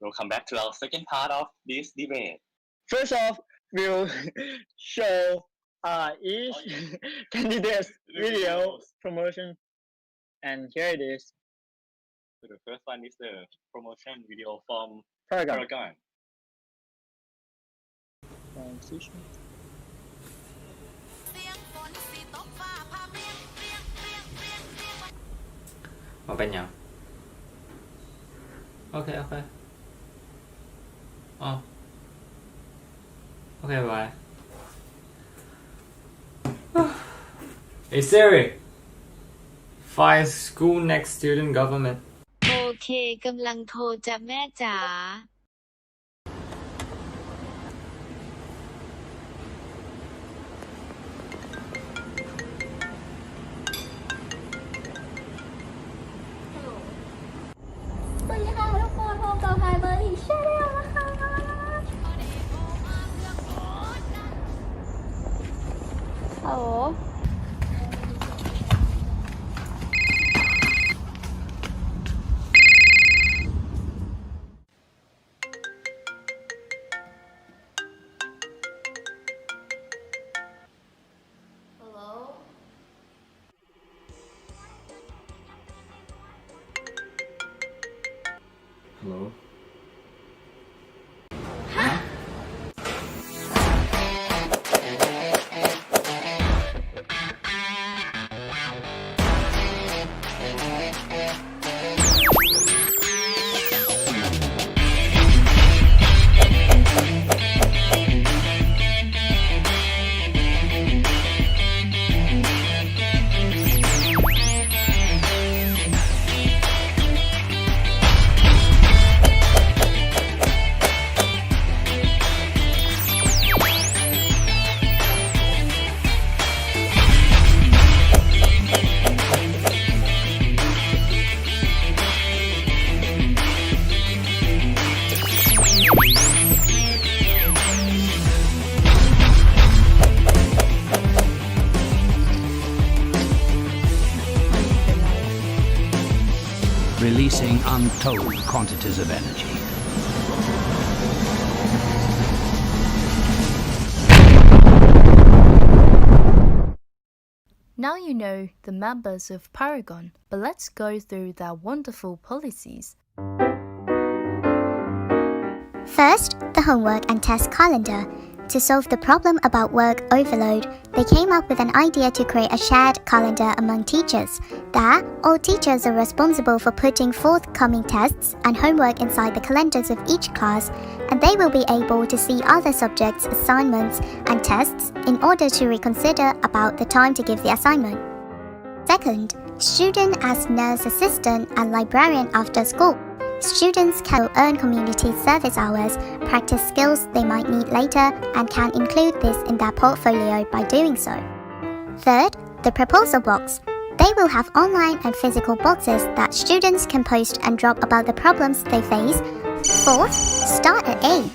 Welcome back to our second part of this debate. First off, we'll show each candidate's video promotion, and here it is. So the first one is the promotion video from Paragon. Transition. มันเป็นยังโอเคอ๋อโอเคบาย Hey Siri find school next student government โอเคกำลังโทรจะแม่จ๋าสวัสดีค่ะทุกคนพบกับไฮเบอร์อีกเช่นเดิมนะคะฮัลโหล Hello releasing untold quantities of energy. Now you know the members of Paragon, but let's go through their wonderful policies. First, the homework and test calendar. To solve the problem about work overload, they came up with an idea to create a shared calendar among teachers, that all teachers are responsible for putting forthcoming tests and homework inside the calendars of each class, and they will be able to see other subjects' assignments and tests in order to reconsider about the time to give the assignment. Second, student as nurse assistant and librarian after school. Students can earn community service hours, practice skills they might need later, and can include this in their portfolio by doing so. Third, the proposal box. They will have online and physical boxes that students can post and drop about the problems they face. Fourth, start at 8.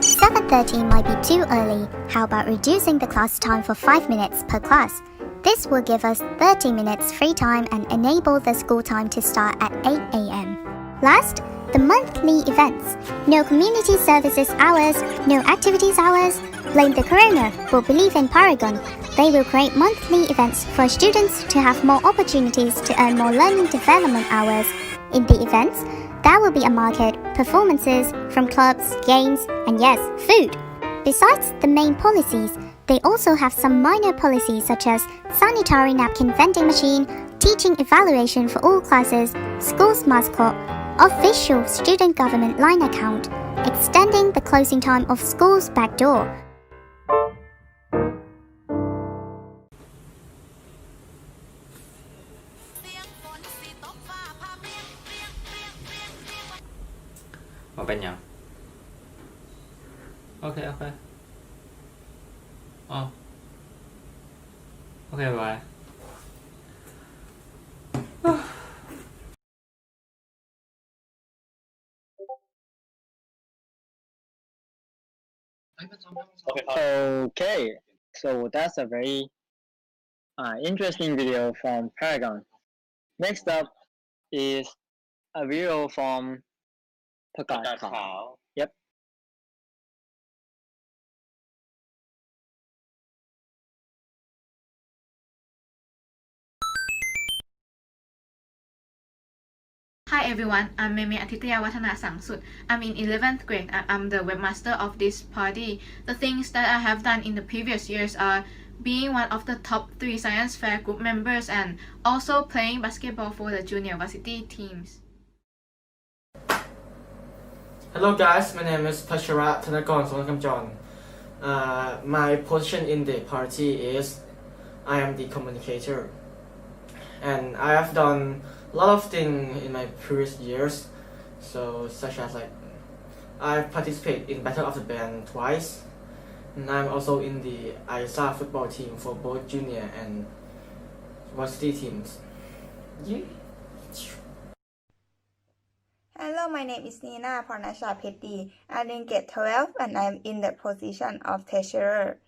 7:30 might be too early. How about reducing the class time for 5 minutes per class? This will give us 30 minutes free time and enable the school time to start at 8 a.m. Last, the monthly events. No community services hours, no activities hours. Blame the corona, but believe in Paragon. They will create monthly events for students to have more opportunities to earn more learning development hours. In the events, there will be a market, performances from clubs, games, and yes, food. Besides the main policies, they also have some minor policies such as sanitary napkin vending machine, teaching evaluation for all classes, school's mascot, official student government line account, extending the closing time of school's back door. Whatเป็นยังโอเคอ๋อโอเคบาย Okay, so that's a very interesting video from Paragon. Next up is a video from Pak Kard Kard Khao. Khao. Yep. Hi everyone, I'm Meme Atitya Watana Sangsut. I'm in 11th grade and I'm the webmaster of this party. The things that I have done in the previous years are being one of the top 3 science fair group members and also playing basketball for the junior varsity teams. Hello guys, my name is Paragon John. My position in the party is I am the communicator, and I have done a lot of things in my previous years, such as I participated in Battle of the Band twice, and I'm also in the ISA football team for both junior and varsity teams. Yeah. Hello, my name is Nina Pornasha Petty. I'm in grade 12 and I'm in the position of treasurer.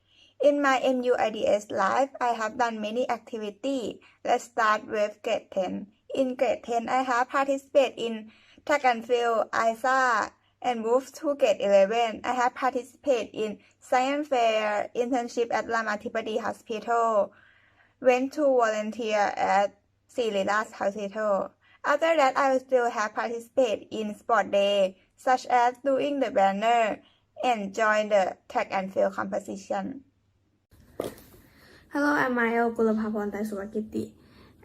In my MUIDS life, I have done many activities. Let's start with grade 10. In grade 10, I have participated in track and field, ISA, and moved to grade 11. I have participated in science fair, internship at Ramathipati Hospital, went to volunteer at Sirilas Hospital. After that, I still have participated in sport day, such as doing the banner and join the track and field competition. Hello, I'm Earl Gulabhavan Taiswakiti.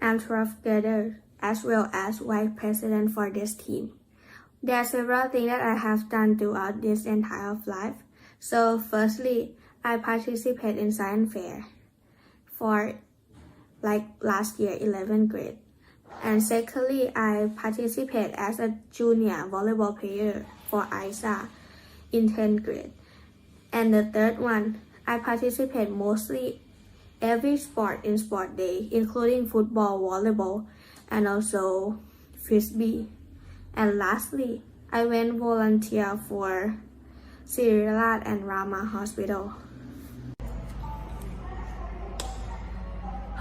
I'm 12th grader as well as vice president for this team. There are several things that I have done throughout this entire life. So firstly, I participate in science fair for last year, 11th grade. And secondly, I participate as a junior volleyball player for ISA in 10th grade. And the third one, I participate mostly every sport in sport day, including football, volleyball, and also frisbee. And lastly, I went volunteer for Sirilat and Rama Hospital.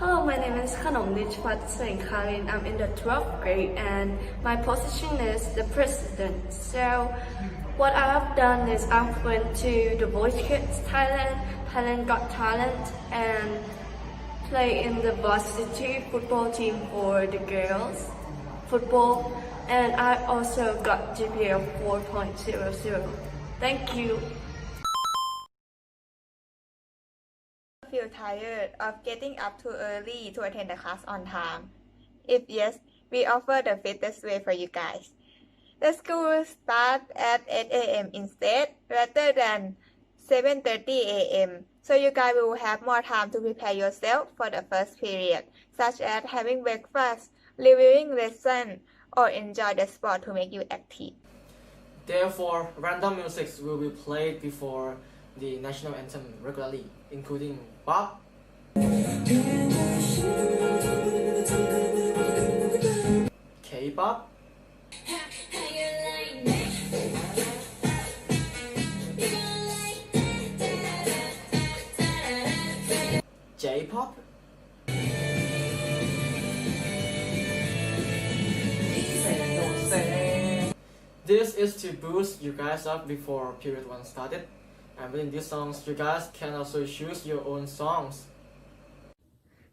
Hello, my name is Kanom Karin. I'm in the 12th grade and my position is the president. So what I have done is I've went to the Voice Kids Thailand, Thailand Got Talent, and play in the varsity football team for the girls football, and I also got GPA of 4.00. Thank you. Feel tired of getting up too early to attend the class on time? If yes, we offer the fittest way for you guys. The school starts at 8 a.m. instead, rather than 7:30 a.m. So you guys will have more time to prepare yourself for the first period, such as having breakfast, reviewing lesson, or enjoy the sport to make you active. Therefore, random music will be played before the national anthem regularly, including pop, K-pop, J-pop, This is to boost you guys up before period 1 started. And within these songs, you guys can also choose your own songs.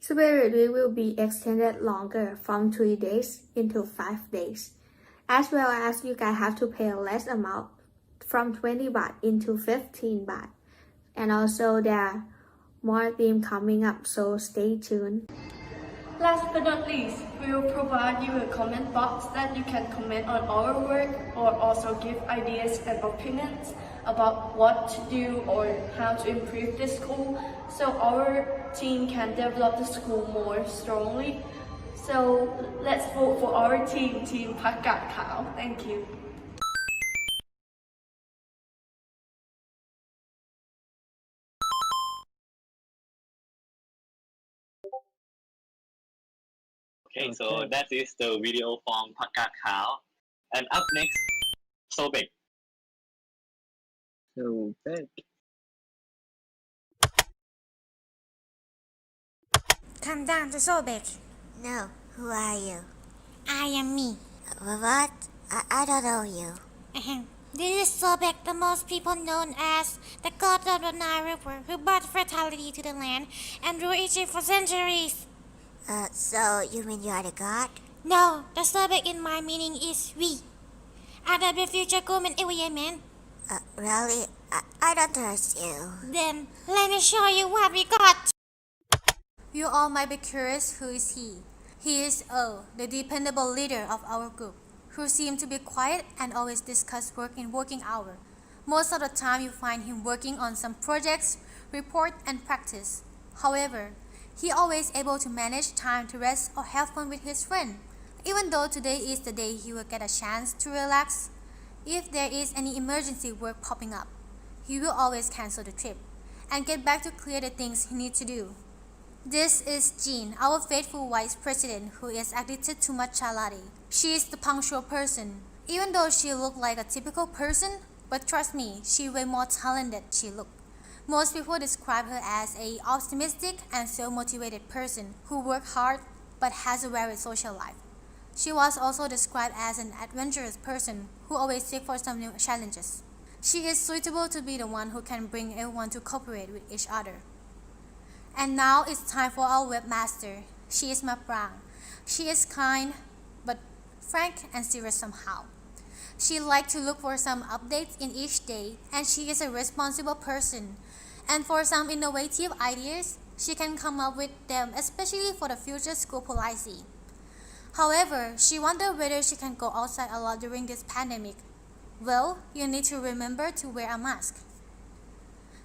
Spirit Week will be extended longer from 3 days into 5 days. As well as you guys have to pay a less amount from 20 baht into 15 baht. And also there are more themes coming up, so stay tuned. Last but not least, we will provide you a comment box that you can comment on our work or also give ideas and opinions about what to do or how to improve the school so our team can develop the school more strongly. So let's vote for our team, Team Pak Kard Khao. Thank you. Okay, so that is the video from Pak Kard Khao. And up next, Sobek. Sobek. Come down to Sobek. No, who are you? I am me. What? I don't know you. This is Sobek, the most people known as the god of the Nile River, who brought fertility to the land and ruled Egypt for centuries. So you mean you are the god? No, the Sobek in my meaning is we. Are the future government area man? Really? I don't trust you. Then let me show you what we got. You all might be curious, who is he? He is Earl, the dependable leader of our group, who seems to be quiet and always discuss work in working hour. Most of the time you find him working on some projects, report and practice. However, he always able to manage time to rest or have fun with his friend. Even though today is the day he will get a chance to relax, if there is any emergency work popping up, he will always cancel the trip and get back to clear the things he needs to do. This is Jean, our faithful vice president who is addicted to matcha latte. She is the punctual person. Even though she looks like a typical person, but trust me, she way more talented she looks. Most people describe her as a optimistic and self-motivated person who works hard but has a very social life. She was also described as an adventurous person who always seeks for some new challenges. She is suitable to be the one who can bring everyone to cooperate with each other. And now it's time for our webmaster. She is Maprang. She is kind, but frank and serious somehow. She likes to look for some updates in each day, and she is a responsible person. And for some innovative ideas, she can come up with them, especially for the future school policy. However, she wonders whether she can go outside a lot during this pandemic. Well, you need to remember to wear a mask.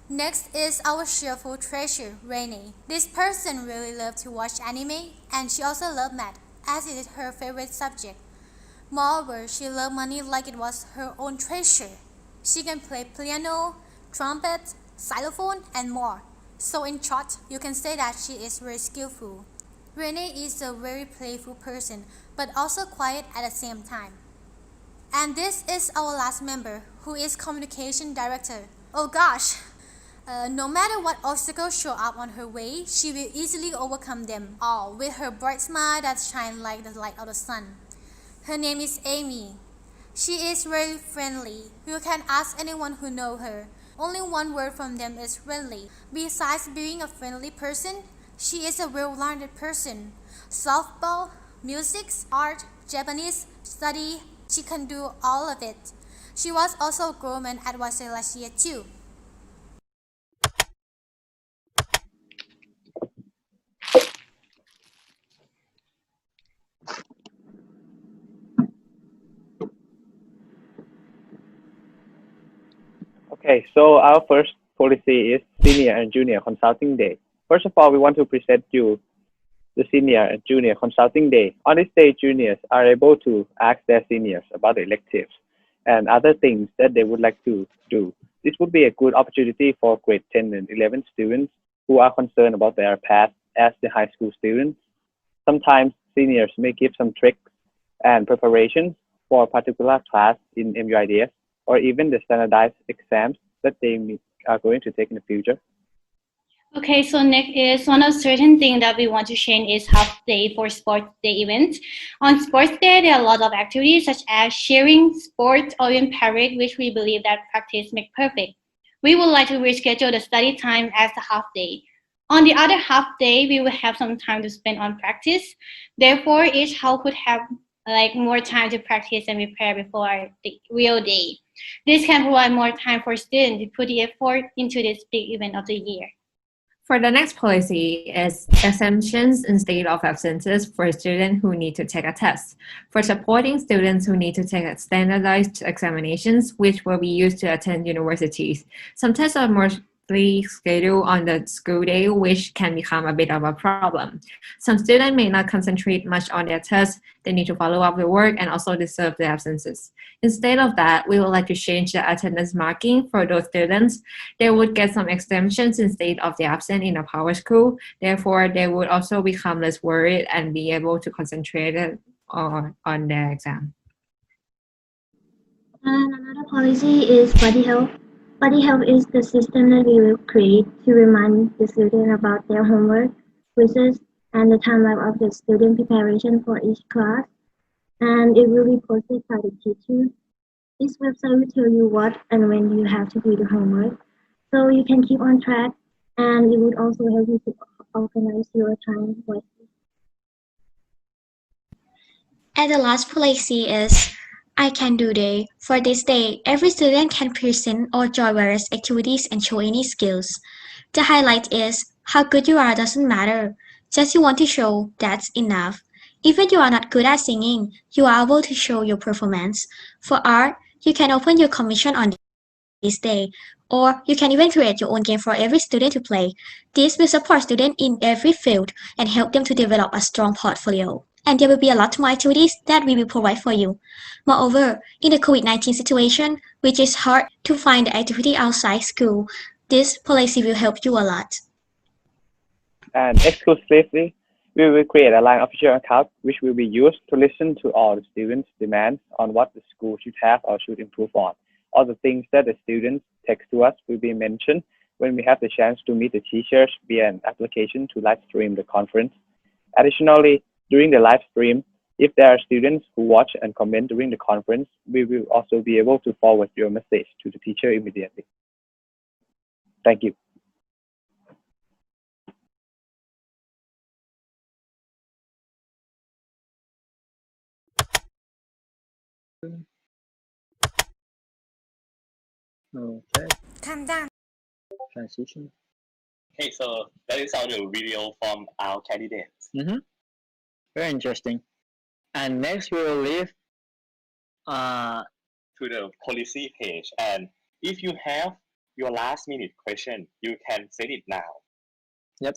Next is our cheerful treasure, Renee. This person really loves to watch anime, and she also loves math, as it is her favorite subject. Moreover, she loves money like it was her own treasure. She can play piano, trumpet, xylophone, and more. So in short, you can say that she is very skillful. Renee is a very playful person, but also quiet at the same time. And this is our last member, who is communication director. Oh gosh! No matter what obstacles show up on her way, she will easily overcome them all with her bright smile that shines like the light of the sun. Her name is Amy. She is very friendly. You can ask anyone who knows her. Only one word from them is friendly. Besides being a friendly person, she is a well-learned person. Softball, music, art, Japanese, study, she can do all of it. She was also a government advisor last year too. Okay, so our first policy is Senior and Junior Consulting Day. First of all, we want to present you the Senior and Junior Consulting Day. On this day, juniors are able to ask their seniors about the electives and other things that they would like to do. This would be a good opportunity for grade 10 and 11 students who are concerned about their path as the high school students. Sometimes seniors may give some tricks and preparations for a particular class in MUIDS, or even the standardized exams that they are going to take in the future. Okay, so next is one of certain thing that we want to change is half day for sports day events. On sports day, there are a lot of activities such as sharing, sport, or even parade, which we believe that practice make perfect. We would like to reschedule the study time as the half day. On the other half day, we will have some time to spend on practice. Therefore, each house would have more time to practice and prepare before the real day. This can provide more time for students to put the effort into this big event of the year. For the next policy is exemptions instead of absences for students who need to take a test. For supporting students who need to take standardized examinations, which will be used to attend universities. Some tests are more scheduled on the school day, which can become a bit of a problem. Some students may not concentrate much on their tests. They need to follow up the work and also deserve the absences. Instead of that, we would like to change the attendance marking for those students. They would get some exemptions instead of the absent in a power school. Therefore, they would also become less worried and be able to concentrate on their exam. And another policy is body health. Body health is the system that we will create to remind the student about their homework, quizzes, and the timeline of the student preparation for each class. And it will be posted by the teacher. This website will tell you what and when you have to do the homework, so you can keep on track, and it would also help you to organize your time wisely. And the last policy is I Can Do Day. For this day, every student can present or join various activities and show any skills. The highlight is how good you are doesn't matter. Just you want to show, that's enough. Even you are not good at singing, you are able to show your performance. For art, you can open your commission on this day, or you can even create your own game for every student to play. This will support students in every field and help them to develop a strong portfolio. And there will be a lot more activities that we will provide for you. Moreover, in the COVID-19 situation, which is hard to find the activity outside school, this policy will help you a lot. And exclusively, we will create a line official account which will be used to listen to all the students' demands on what the school should have or should improve on. All the things that the students text to us will be mentioned when we have the chance to meet the teachers via an application to live stream the conference. Additionally, during the live stream, if there are students who watch and comment during the conference, we will also be able to forward your message to the teacher immediately. Thank you. Okay. Calm down. Transition. Okay, so that is all the video from our candidates. Very interesting. And next we will leave to the policy page. And if you have your last minute question, you can send it now. Yep.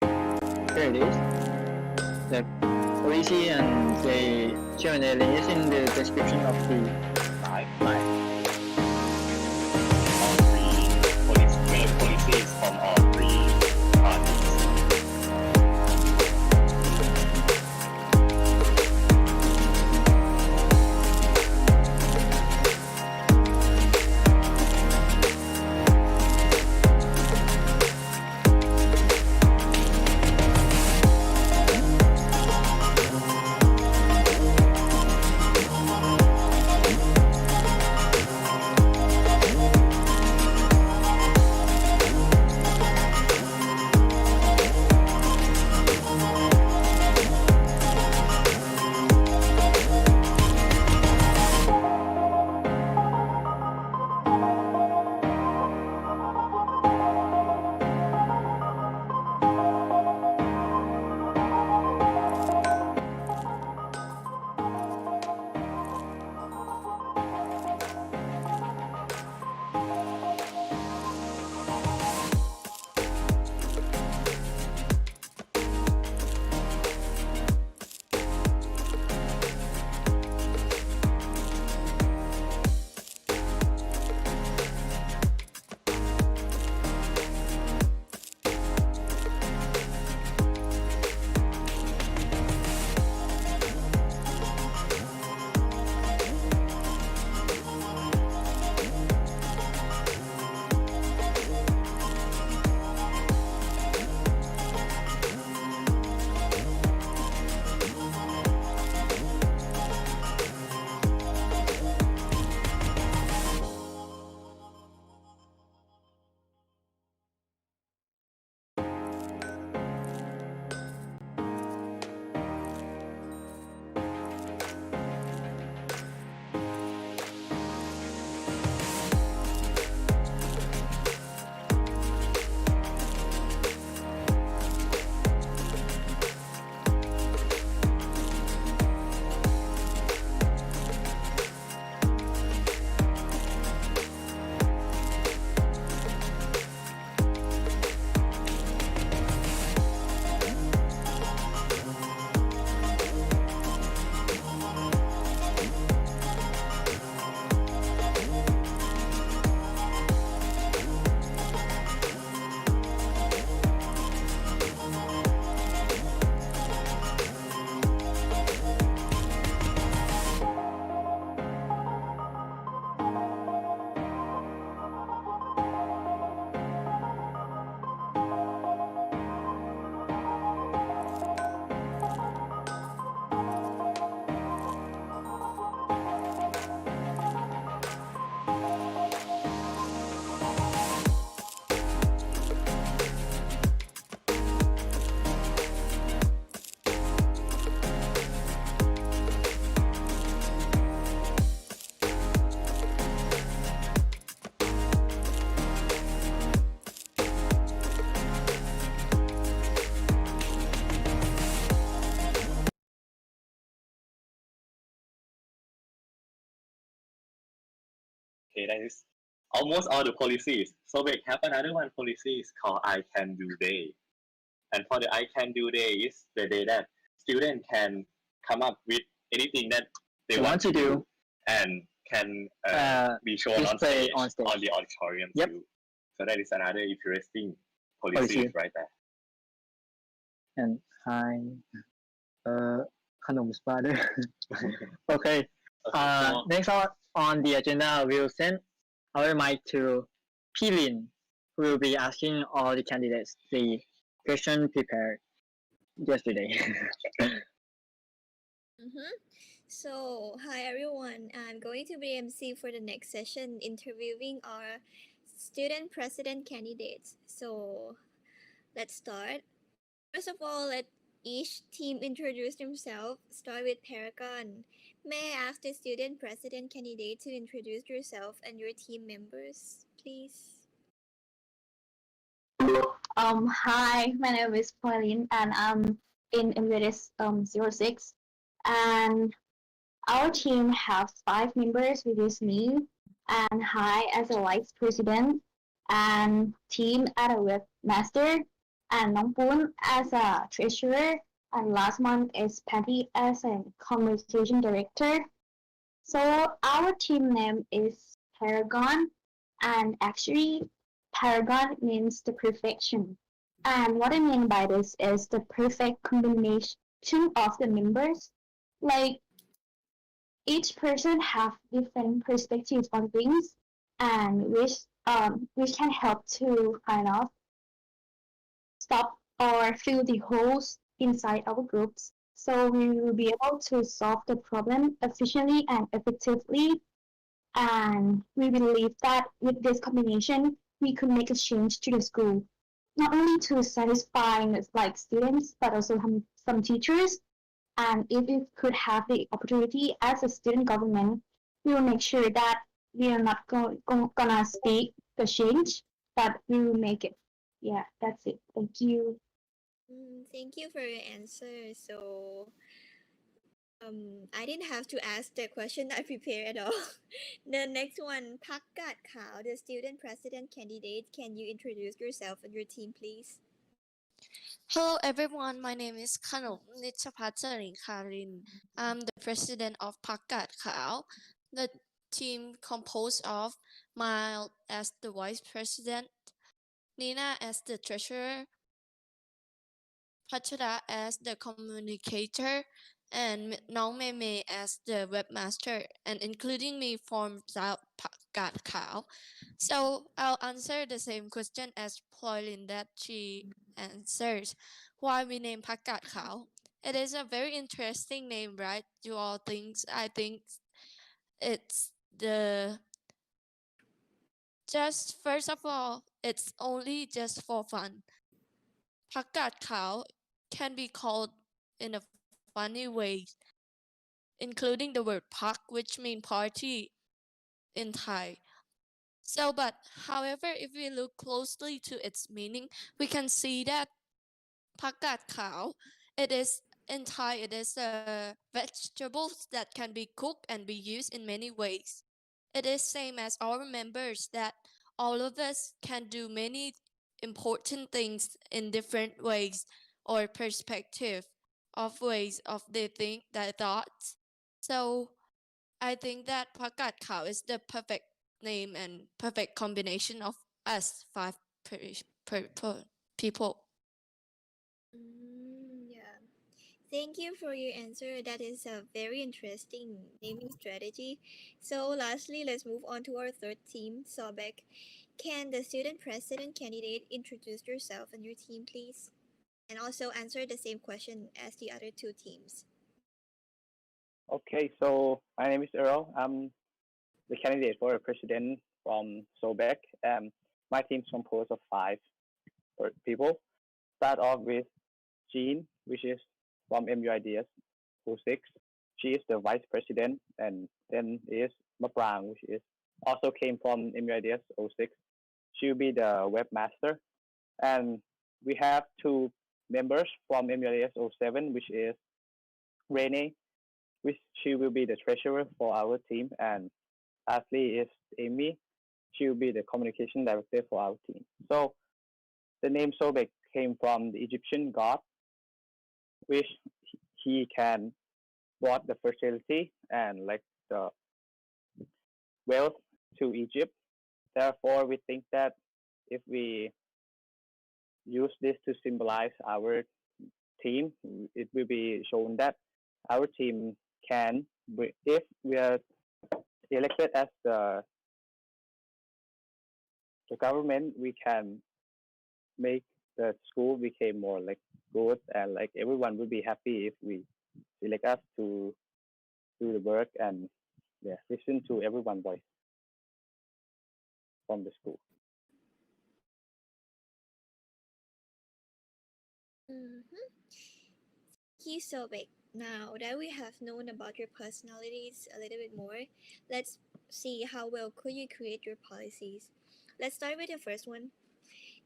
Here it is. The policy and the Q&A link is in the description of the live. Policies from all three parties. Okay, that is almost all the policies. So we have another one policies called I Can Do Day. And for the I Can Do Day is the day that students can come up with anything that they want to do and can be shown on stage, on the auditorium too. So that is another interesting policy right there. And hi, Kanom's father. Okay. Next on the agenda, we'll send our mic to Ploylin, who will be asking all the candidates the question prepared yesterday. So, hi everyone. I'm going to be MC for the next session interviewing our student president candidates. So, let's start. First of all, let each team introduce themselves. Start with Paragon. May I ask the student president candidate to introduce yourself and your team members, please? Hi, my name is Ploylin and I'm in MUIDS 06. And our team has 5 members, which is me and Hai as a vice president, and Team as a webmaster, and Nong Poon as a treasurer, and last month is Patty as a communication director. So our team name is Paragon, and actually Paragon means the perfection. And what I mean by this is the perfect combination of the members. Like each person have different perspectives on things, and which can help to kind of stop or fill the holes inside our groups, so we will be able to solve the problem efficiently and effectively. And we believe that with this combination, we could make a change to the school, not only to satisfy like students, but also some teachers. And if we could have the opportunity as a student government, we will make sure that we are not gonna speak the change, but we will make it. Yeah, that's it. Thank you. Thank you for your answer. So, I didn't have to ask the question I prepared at all. The next one, Pak Kard Khao, the student president candidate. Can you introduce yourself and your team, please? Hello everyone, my name is Kanom Karin. I'm the president of Pak Kard Khao. The team composed of Miles as the vice president, Nina as the treasurer, Pachara as the communicator, and Nong Meme as the webmaster, and including me forms out Pak Kard Khao. So I'll answer the same question as Ploylin that she answers. Why we name Pak Kard Khao? It is a very interesting name, right? You all think? I think it's just first of all, it's only just for fun. Pak Kard Khao can be called in a funny way, including the word Pak, which means party in Thai. So, but however, if we look closely to its meaning, we can see that Pak Kard Khao, it is in Thai, it is vegetables that can be cooked and be used in many ways. It is same as our members that all of us can do many important things in different ways or perspective of ways of their thoughts. So I think that Pak Kard Khao is the perfect name and perfect combination of us 5 people. Yeah. Thank you for your answer. That is a very interesting naming strategy. So lastly, let's move on to our third team, Sobek. Can the student president candidate introduce yourself and your team, please? And also answer the same question as the other 2 teams. Okay, so my name is Earl. I'm the candidate for president from Sobek. My team is composed of 5 people. Start off with Jean, which is from MUIDS 06. She is the vice president, and then is Maprang, which is also came from MUIDS 06. She will be the webmaster. And we have 2 members from MUIDS 07, which is Rene, which she will be the treasurer for our team, and Lastly is Amy. She will be the communication director for our team. So the name Sobek came from the Egyptian god, which he can brought the fertility and like the wealth to Egypt. Therefore, we think that if we use this to symbolize our team, it will be shown that our team can, if we are elected as the government, we can make the school become more like good, and like everyone will be happy if we select us to do the work and listen to everyone's voice from the school. Thank you, Sobek. Now that we have known about your personalities a little bit more, let's see how well could you create your policies. Let's start with the first one.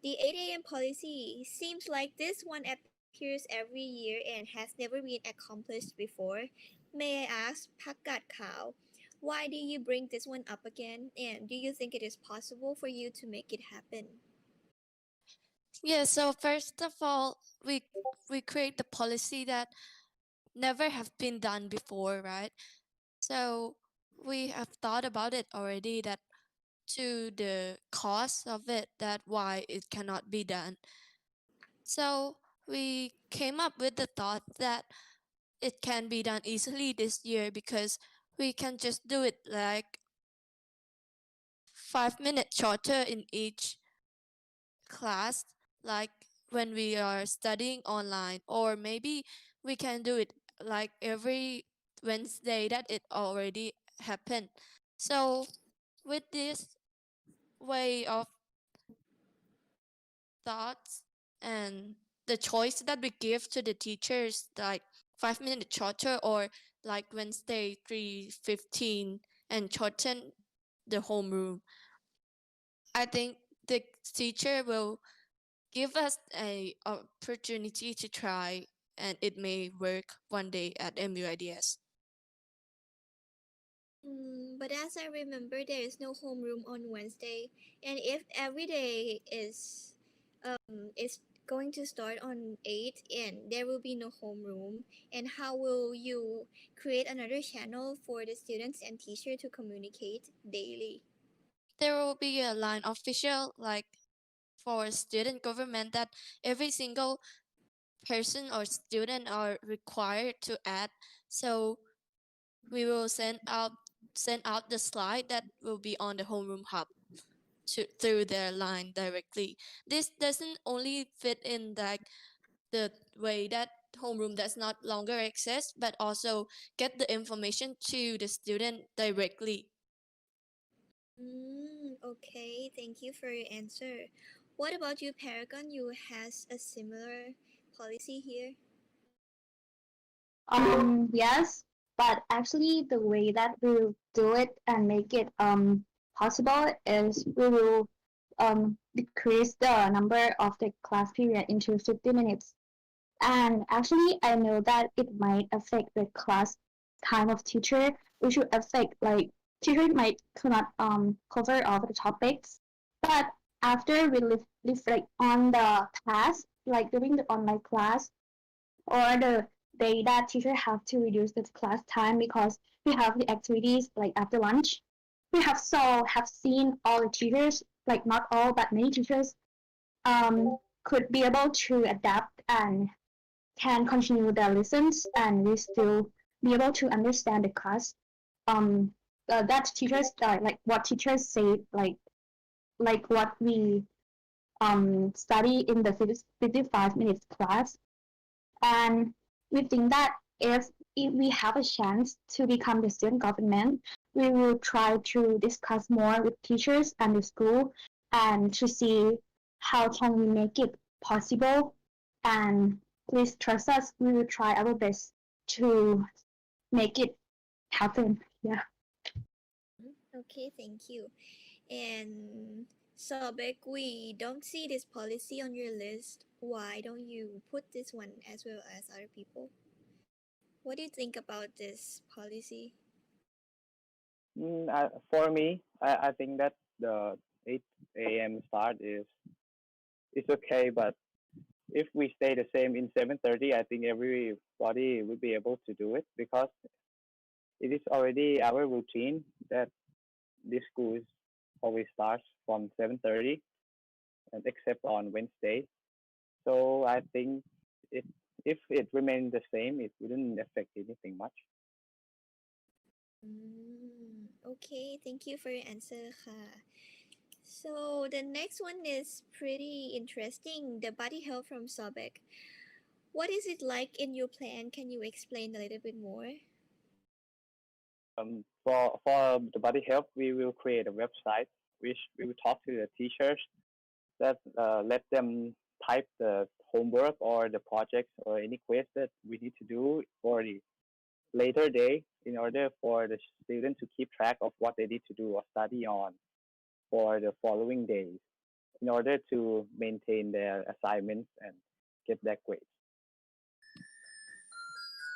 The 8 a.m. policy seems like this one appears every year and has never been accomplished before. May I ask, Pak Kard Khao, why do you bring this one up again, and do you think it is possible for you to make it happen? Yeah, so first of all, we create the policy that never have been done before, right? So we have thought about it already, that to the cost of it, that why it cannot be done. So we came up with the thought that it can be done easily this year because we can just do it like 5 minutes shorter in each class, like when we are studying online, or maybe we can do it like every Wednesday that it already happened. So with this way of thoughts and the choice that we give to the teachers, like 5 minutes shorter or like Wednesday 3:15 and shorten the homeroom, I think the teacher will give us a opportunity to try, and it may work one day at MUIDS. But as I remember, there is no homeroom on Wednesday, and if every day is going to start on 8 and there will be no homeroom, and how will you create another channel for the students and teacher to communicate daily? There will be a line official, like for student government, that every single person or student are required to add. So we will send out the slide that will be on the homeroom hub through their line directly. This doesn't only fit in like the way that homeroom does not longer exist, but also get the information to the student directly. Okay, thank you for your answer. What about you, Paragon? You has a similar policy here? Yes, but actually the way that we will do it and make it possible is we will decrease the number of the class period into 50 minutes. And actually I know that it might affect the class time of teacher, which will affect like teacher might cannot cover all the topics. But after we reflect on the past, like during the online class, or the day that teacher have to reduce the class time because we have the activities like after lunch. We have seen all the teachers, like not all but many teachers, could be able to adapt and can continue their lessons, and we still be able to understand the class. That teachers like what teachers say, like what we study in the 55 minutes class. And we think that if we have a chance to become the student government, we will try to discuss more with teachers and the school and to see how can we make it possible. And please trust us, we will try our best to make it happen. Yeah. Okay, thank you. And Sobek, we don't see this policy on your list. Why don't you put this one as well as other people? What do you think about this policy? For me, I think that the 8 a.m. start is okay, but if we stay the same in 7:30, I think everybody will be able to do it because it is already our routine that this school is always starts from 7:30, and except on Wednesday. So I think it if it remains the same, it wouldn't affect anything much. Okay, thank you for your answer,ค่ะ. So the next one is pretty interesting. The body health from Sobek. What is it like in your plan? Can you explain a little bit more? For the body health, we will create a website which we will talk to the teachers that let them type the homework or the projects or any quiz that we need to do for the later day in order for the student to keep track of what they need to do or study on for the following days in order to maintain their assignments and get their grades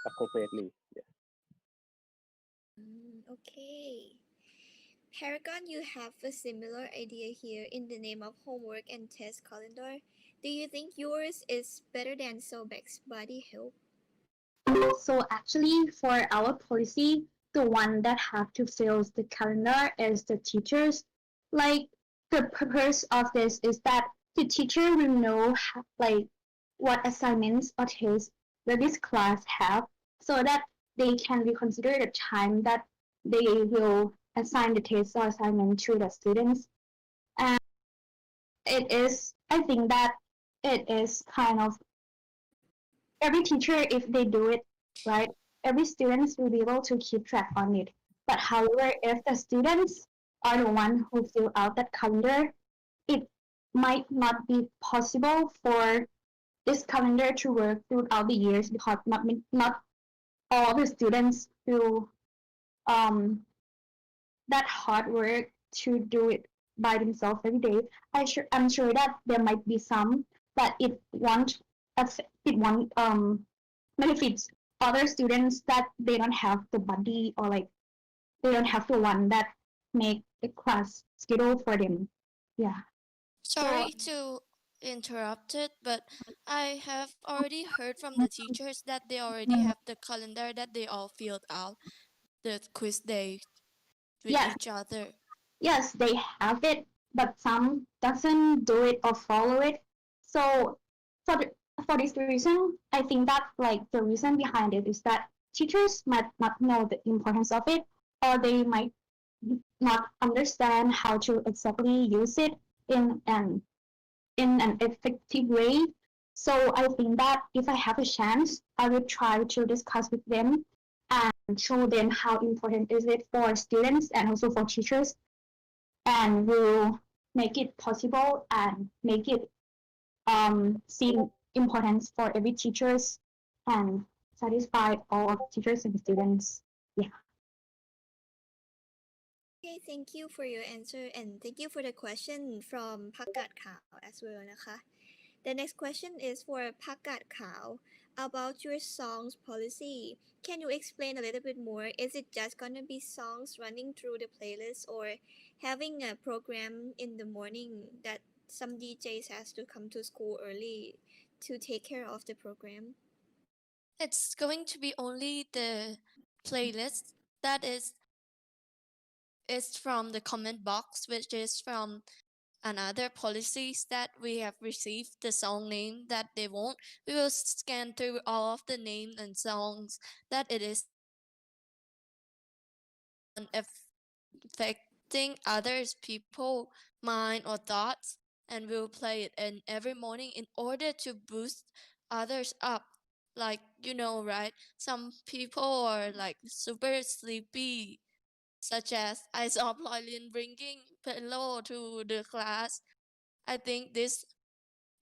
appropriately. Yes. Okay. Paragon, you have a similar idea here in the name of homework and test calendar. Do you think yours is better than Sobek's body health? So actually, for our policy, the one that have to fill the calendar is the teachers. Like the purpose of this is that the teacher will know like what assignments or tests that this class have, so that they can reconsider the time that they will assign the test or assignment to the students. And I think that it is kind of every teacher, if they do it right, every student will be able to keep track on it. But however, if the students are the one who fill out that calendar, it might not be possible for this calendar to work throughout the years because not all the students do um, that hard work to do it by themselves every day. I'm sure that there might be some, but it won't benefits other students that they don't have the buddy or like they don't have the one that make the class schedule for them. Yeah. Sorry to interrupt it, but I have already heard from the teachers that they already have the calendar that they all filled out the quiz day with Yes. each other. Yes, they have it, but some doesn't do it or follow it. So for the, for this reason, I think that like the reason behind it is that teachers might not know the importance of it, or they might not understand how to exactly use it in an effective way. So I think that if I have a chance, I will try to discuss with them and show them how important is it for students and also for teachers, and will make it possible and make it seem importance for every teachers and satisfy all teachers and students. Yeah. Okay, thank you for your answer and thank you for the question from Pak Kard Khao as well นะคะ The next question is for Pak Kard Khao about your songs policy. Can you explain a little bit more? Is it just gonna be songs running through the playlist or having a program in the morning that some DJs has to come to school early to take care of the program? It's going to be only the playlist that is from the comment box, which is from another policies that we have received the song name that they want. We will scan through all of the names and songs that it is affecting others people mind or thoughts, and we'll play it in every morning in order to boost others up. Like, you know, right, some people are like super sleepy, such as I saw Ploylin bringing pillow to the class. I think this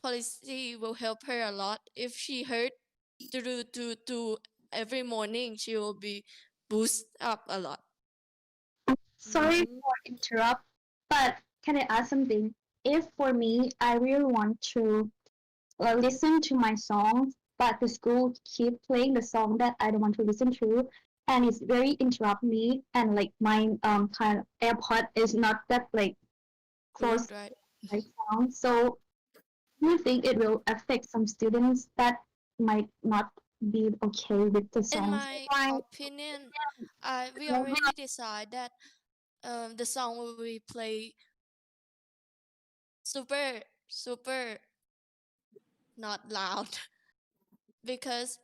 policy will help her a lot. If she heard to every morning, she will be boost up a lot. Sorry for interrupt, but can I ask something? If for me, I really want to listen to my songs but the school keep playing the song that I don't want to listen to, and it's very interrupt me. And like my kind of AirPod is not that like close Good, right? my sound, so do you think it will affect some students that might not be okay with the In songs? my opinion, we already decide that the song will be play super not loud because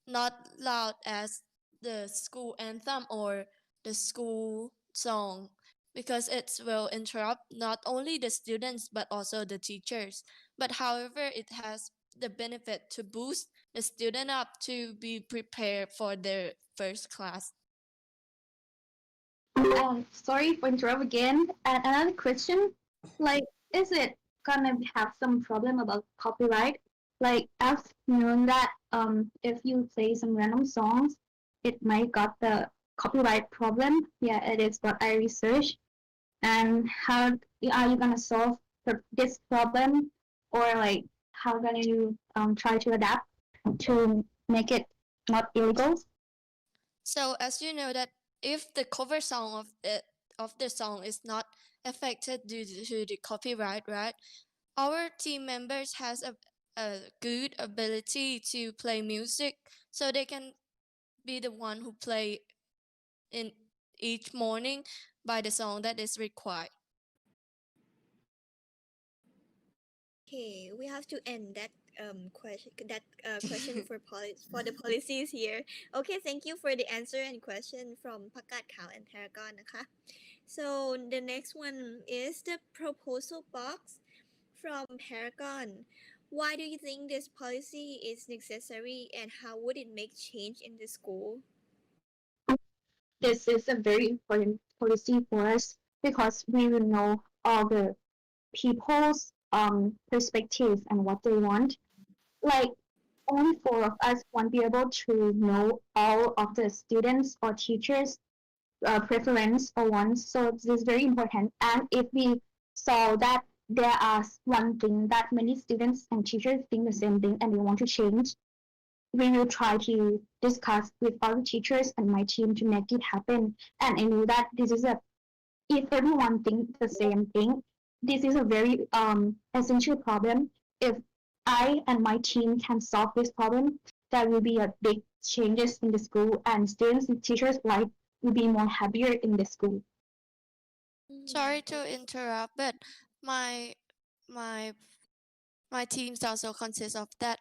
not loud as the school anthem or the school song because it will interrupt not only the students but also the teachers. But however, it has the benefit to boost the student up to be prepared for their first class. Sorry for interrupt again. And another question, like, is it gonna have some problem about copyright? Like, I've known that if you play some random songs, it might got the copyright problem. Yeah, it is what I researched. And how are you gonna solve this problem, or like how gonna you try to adapt to make it not illegal? So as you know that if the cover song of the song is not affected due to the copyright, right? Our team members has a good ability to play music, so they can be the one who play in each morning by the song that is required. Okay, we have to end that question for the policies here. Okay, thank you for the answer and question from Pak Kard Khao and Paragon นะคะ So the next one is the proposal box from Paragon. Why do you think this policy is necessary and how would it make change in the school? This is a very important policy for us because we will know all the people's perspectives and what they want. Like only four of us won't be able to know all of the students or teachers' preference or wants. So this is very important. And if we saw that there are one thing that many students and teachers think the same thing and they want to change, we will try to discuss with other teachers and my team to make it happen. And I know that this is if everyone thinks the same thing, this is a very essential problem. If I and my team can solve this problem, there will be a big changes in the school and students and teachers life will be more happier in the school. Sorry to interrupt, but my my my teams also consist of that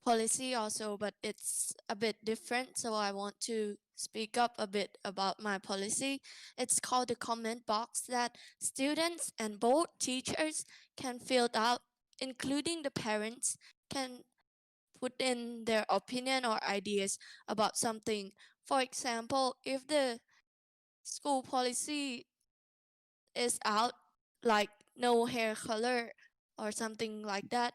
policy also, but it's a bit different. So I want to speak up a bit about my policy. It's called the comment box that students and both teachers can fill out, including the parents can put in their opinion or ideas about something. For example, if the school policy is out, like no hair color or something like that,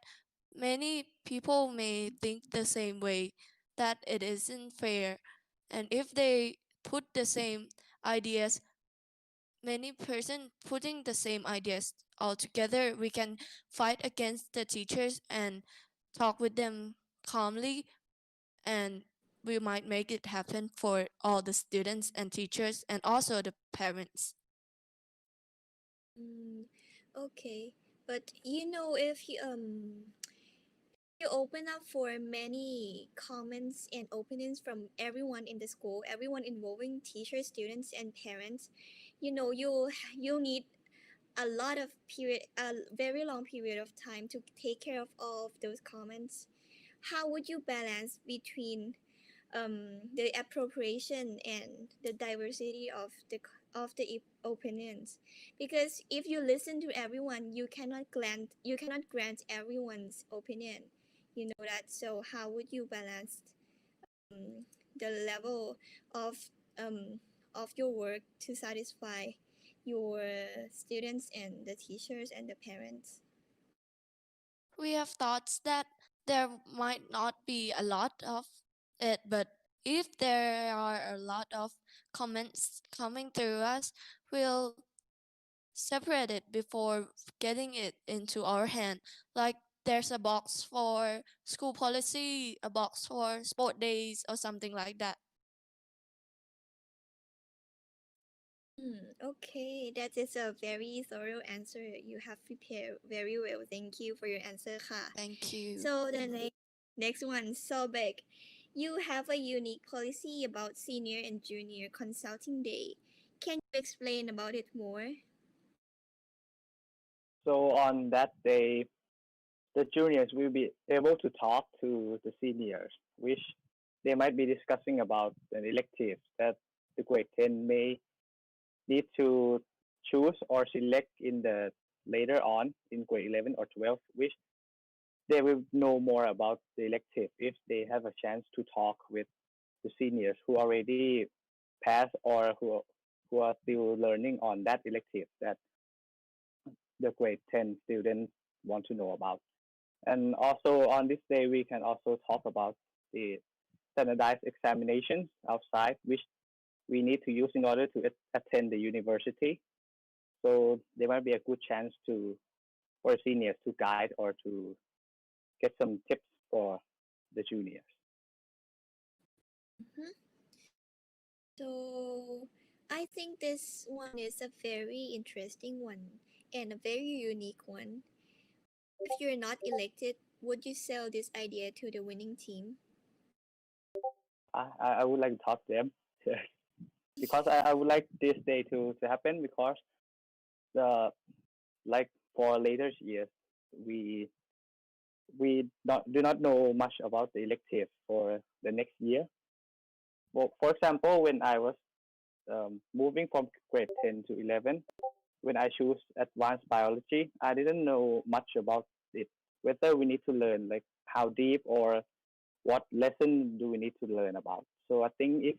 many people may think the same way that it isn't fair. And if they put the same ideas, many person putting the same ideas all together, we can fight against the teachers and talk with them calmly, and we might make it happen for all the students and teachers and also the parents. Okay, but if you open up for many comments and opinions from everyone in the school, everyone involving teachers, students, and parents, you'll need a lot of a very long period of time to take care of all of those comments. How would you balance between the appropriation and the diversity of the opinions? Because if you listen to everyone, you cannot grant everyone's opinion. You know that. So how would you balance the level of um, your work to satisfy your students and the teachers and the parents? We have thoughts that there might not be a lot of it, but if there are a lot of comments coming through us, we'll separate it before getting it into our hand. Like there's a box for school policy, a box for sport days, or something like that. Okay, that is a very thorough answer. You have prepared very well. Thank you for your answer,ค่ะ. Thank you. So the next one, Sobek. You have a unique policy about senior and junior consulting day. Can you explain about it more? So on that day, the juniors will be able to talk to the seniors, which they might be discussing about an elective that the grade 10 may need to choose or select in the later on in grade 11 or 12, which they will know more about the elective if they have a chance to talk with the seniors who already passed or who are still learning on that elective that the grade 10 students want to know about. And also on this day, we can also talk about the standardized examinations outside, which we need to use in order to attend the university. So there might be a good chance for seniors to guide or to get some tips for the juniors. So I think this one is a very interesting one and a very unique one. If you're not elected, would you sell this idea to the winning team? I would like to talk to them because I would like this day to happen because the like for later years we do not know much about the elective for the next year. Well, for example, when I was moving from grade 10 to 11, when I choose advanced biology, I didn't know much about it, whether we need to learn like how deep or what lesson do we need to learn about. So I think if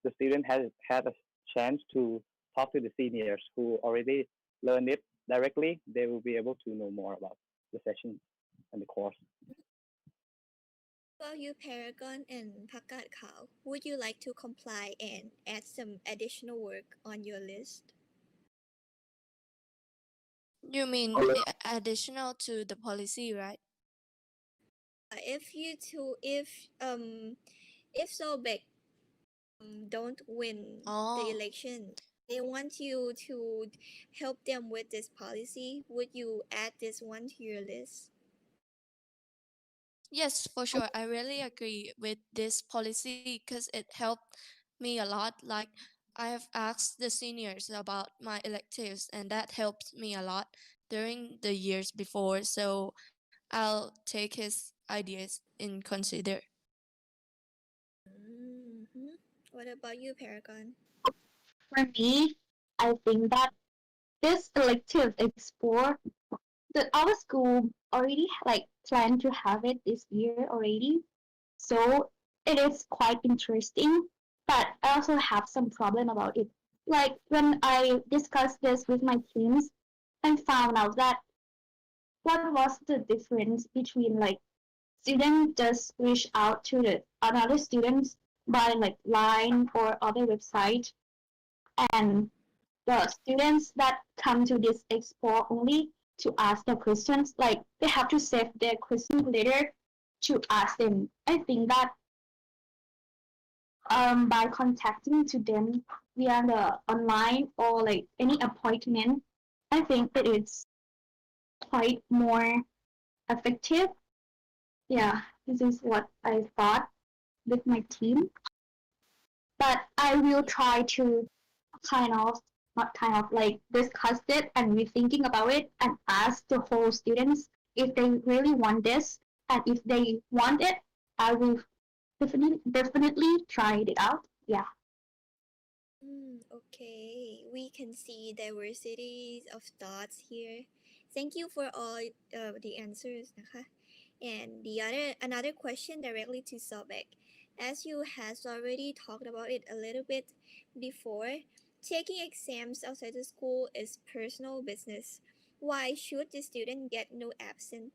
the student has had a chance to talk to the seniors who already learned it directly, they will be able to know more about the session and the course. About you, Paragon and Pak Kard Khao, would you like to comply and add some additional work on your list? You mean additional to the policy, right? If Sobek don't win the election, they want you to help them with this policy. Would you add this one to your list? Yes, for sure. I really agree with this policy because it helped me a lot. Like, I have asked the seniors about my electives, and that helped me a lot during the years before. So I'll take his ideas in consider. What about you, Paragon? For me, I think that this elective explore that our school already like planned to have it this year already. So it is quite interesting, but I also have some problem about it. Like when I discussed this with my teams, I found out that what was the difference between like students just reach out to the another students by like line or other website, and the students that come to this expo only to ask the questions, like they have to save their question later to ask them. I think that by contacting to them via the online or like any appointment, I think that it's quite more effective. Yeah, this is what I thought with my team. But I will try to kind of not kind of like discuss it and rethinking about it and ask the whole students if they really want this, and if they want it, I will definitely try it out. Yeah. Okay, we can see diversities of thoughts here. Thank you for all the answers,นะคะ. And another question directly to Sobek. As you has already talked about it a little bit before, taking exams outside the school is personal business. Why should the student get no absent?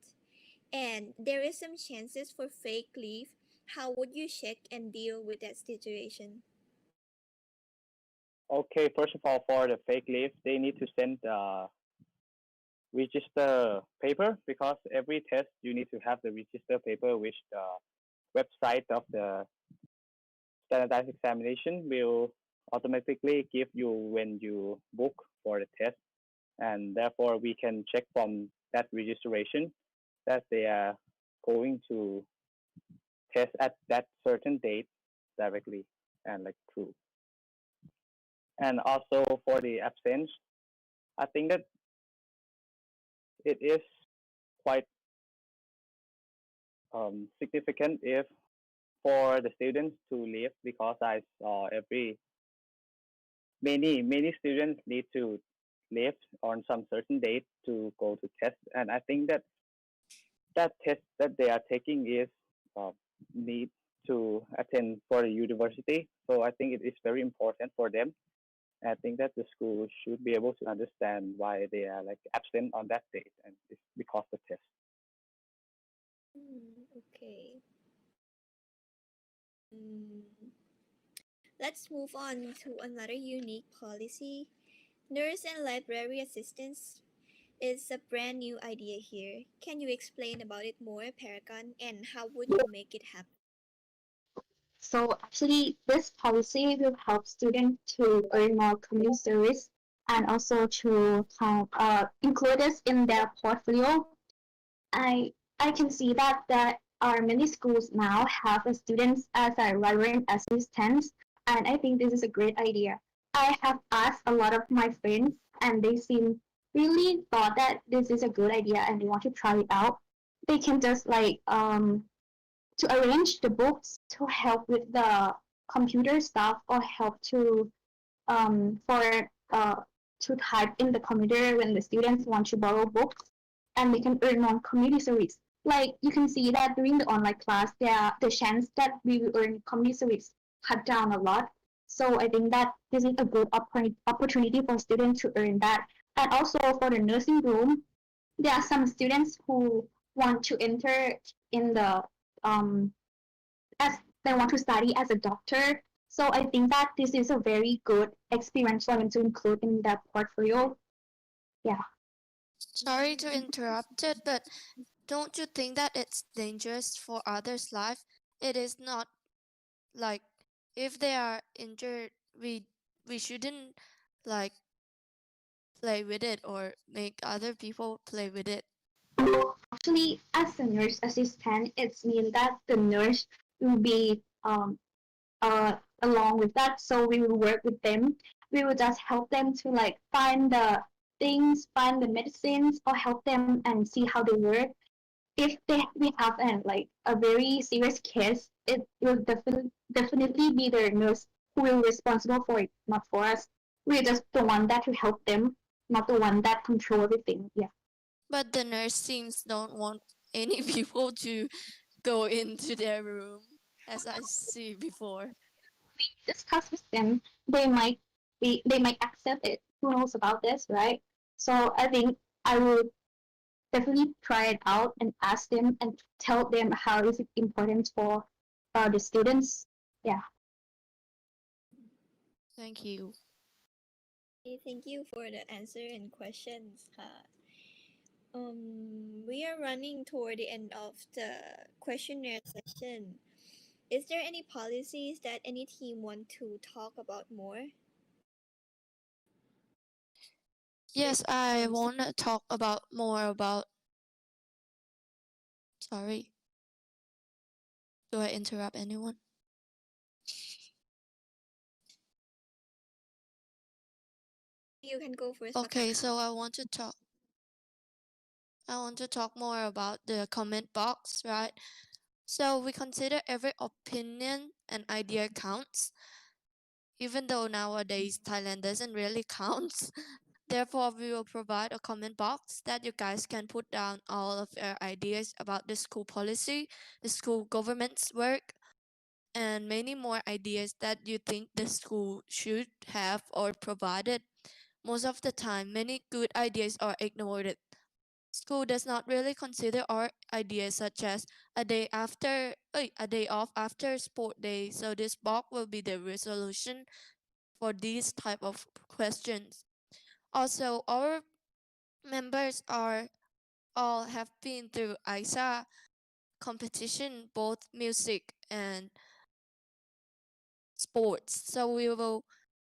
And there is some chances for fake leave. How would you check and deal with that situation? Okay, first of all, for the fake leave, they need to send register paper, because every test you need to have the register paper, which the website of the standardized examination will automatically give you when you book for the test, and therefore we can check from that registration that they are going to test at that certain date directly and like true. And also for the absence, I think that it is quite significant if for the students to leave, because I saw many students need to leave on some certain date to go to test, and I think that that test that they are taking is need to attend for the university. So I think it is very important for them. I think that the school should be able to understand why they are like absent on that date, and it's because of test. Okay. Let's move on to another unique policy. Nurse and library assistants is a brand new idea here. Can you explain about it more, Paragon, and how would you make it happen? So actually, this policy will help students to earn more community service and also to include this in their portfolio. I can see that there are many schools now have students as a librarian assistants, and I think this is a great idea. I have asked a lot of my friends, and they seem really thought that this is a good idea and they want to try it out. They can just like to arrange the books to help with the computer stuff or help to for to type in the computer when the students want to borrow books, and they can earn on community service. Like you can see that during the online class, the chance that we will earn community service cut down a lot. So I think that this is a good opportunity for students to earn that. And also for the nursing room, there are some students who want to enter in the as they want to study as a doctor. So I think that this is a very good experience for them to include in their portfolio. Yeah. Sorry to interrupt it, but don't you think that it's dangerous for others' life? It is not like if they are injured, we shouldn't like play with it or make other people play with it. Actually, as a nurse assistant, it's mean that the nurse will be along with that. So we will work with them. We will just help them to like find the things, find the medicines, or help them and see how they work. If we have like a very serious case, it will definitely be the nurse who will be responsible for it, not for us. We're just the one that will help them, not the one that control everything. Yeah. But the nurse teams don't want any people to go into their room, as I see before. We discuss with them. They might accept it. Who knows about this, right? So I think I will definitely try it out and ask them and tell them how is it important for the students. Yeah. Thank you. Thank you for the answer and questions. We are running toward the end of the questionnaire session. Is there any policies that any team want to talk about more? Yes, I want to talk about more about. Sorry. Do I interrupt anyone? You can go first. Okay, so I want to talk more about the comment box, right? So we consider every opinion and idea counts, even though nowadays Thailand doesn't really count. Therefore, we will provide a comment box that you guys can put down all of your ideas about the school policy, the school government's work, and many more ideas that you think the school should have or provided. Most of the time, many good ideas are ignored. School does not really consider our ideas such as a day off after sport day. So this box will be the resolution for these type of questions. Also, our members are all have been through ISA competition, both music and sports. So we will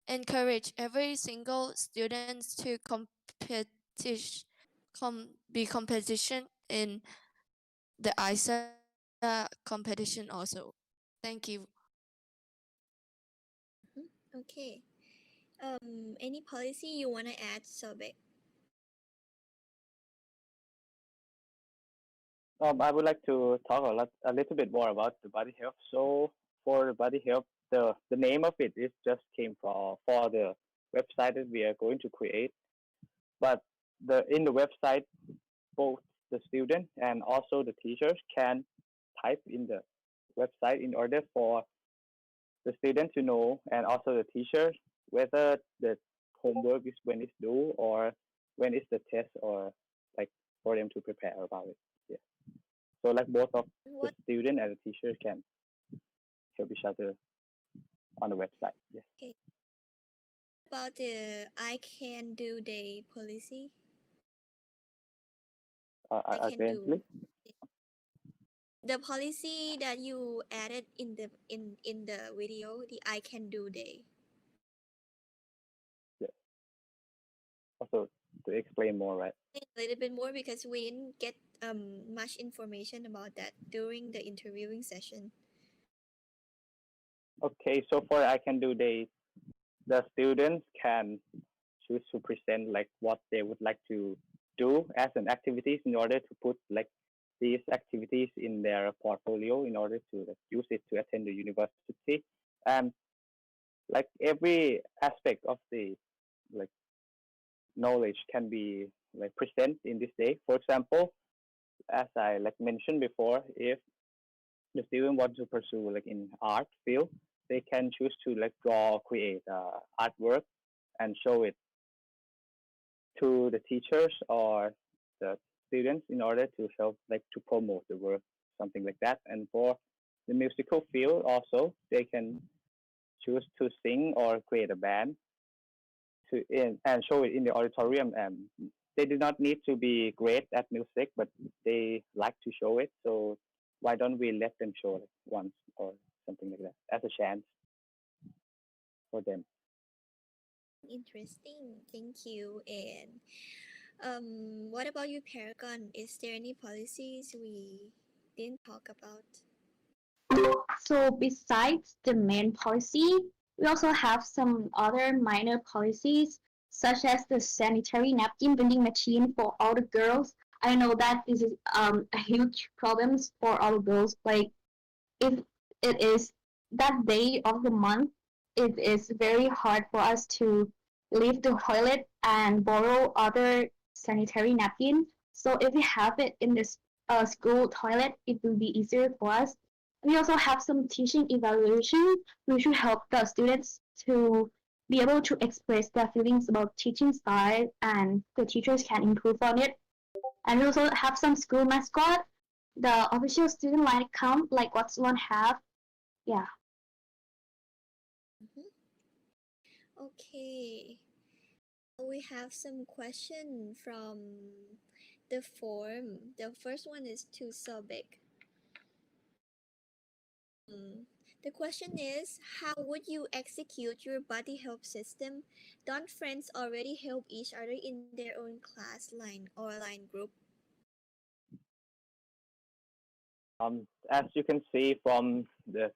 encourage every single students to be competition in the ISA competition also. Thank you. Okay. Any policy you want to add, Sobek? I would like to talk a little bit more about the body health. So for the body health, the name of it is just came for the website that we are going to create. But in the website, both the student and also the teachers can type in the website in order for the student to know and also the teacher whether the homework is when it's due or when is the test or like for them to prepare about it. Yeah. So like both of the student and the teacher can help each other on the website. Yes. Okay. About the I can do day policy. I can do the policy that you added in the video, the I can do day. Yeah. Also to explain more, right? A little bit more because we didn't get much information about that during the interviewing session. Okay, so for I can do day, the students can choose to present like what they would like to do as an activities in order to put like these activities in their portfolio in order to like, use it to attend the university. And like every aspect of the like knowledge can be like present in this day. For example, as I like mentioned before, if the student wants to pursue like in art field, they can choose to like draw, create artwork and show it to the teachers or the students in order to help like to promote the work, something like that. And for the musical field also, they can choose to sing or create a band and show it in the auditorium. And they do not need to be great at music, but they like to show it. So why don't we let them show it once or something like that as a chance for them? Interesting. Thank you. And what about you, Paragon? Is there any policies we didn't talk about? So besides the main policy, we also have some other minor policies, such as the sanitary napkin vending machine for all the girls. I know that this is a huge problem for all the girls. Like if it is that day of the month, it is very hard for us to leave the toilet and borrow other sanitary napkins. So if we have it in this school toilet, it will be easier for us. We also have some teaching evaluation, which will help the students to be able to express their feelings about teaching style, and the teachers can improve on it. And we also have some school mascot, the official student line account, like what one have. Yeah. Okay. We have some question from the form. The first one is to Sobek. The question is, how would you execute your buddy help system? Don't friends already help each other in their own class line or line group? As you can see from the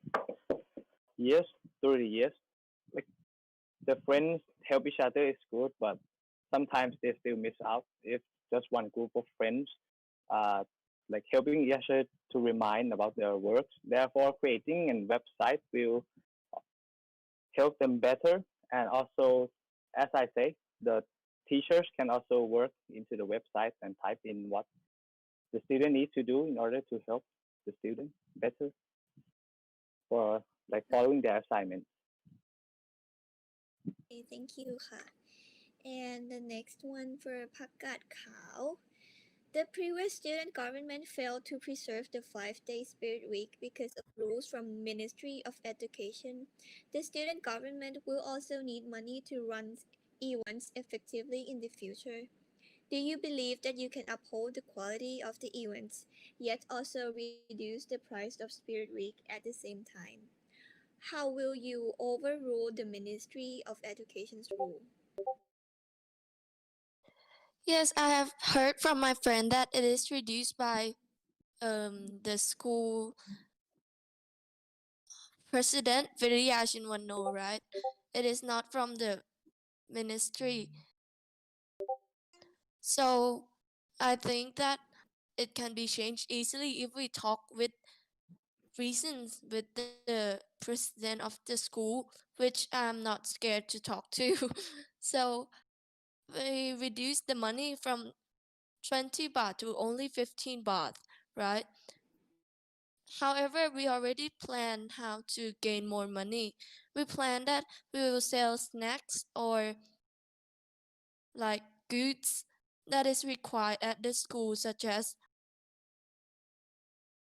years, through the years, like the friends help each other is good, but sometimes they still miss out if just one group of friends like helping each other to remind about their works. Therefore, creating a website will help them better. And also, as I say, the teachers can also work into the website and type in what the student needs to do in order to help the student better for like following their assignment. Okay, thank you, Ka. And the next one for Pak Kard Khao. The previous student government failed to preserve the 5-day Spirit Week because of rules from Ministry of Education. The student government will also need money to run events effectively in the future. Do you believe that you can uphold the quality of the events, yet also reduce the price of Spirit Week at the same time? How will you overrule the Ministry of Education's rule? Yes, I have heard from my friend that it is reduced by the school president, Viryashin one know, right? It is not from the ministry. So I think that it can be changed easily if we talk with reasons with the president of the school, which I'm not scared to talk to. So we reduce the money from 20 baht to only 15 baht, right? However, we already planned how to gain more money. We plan that we will sell snacks or like goods that is required at the school, such as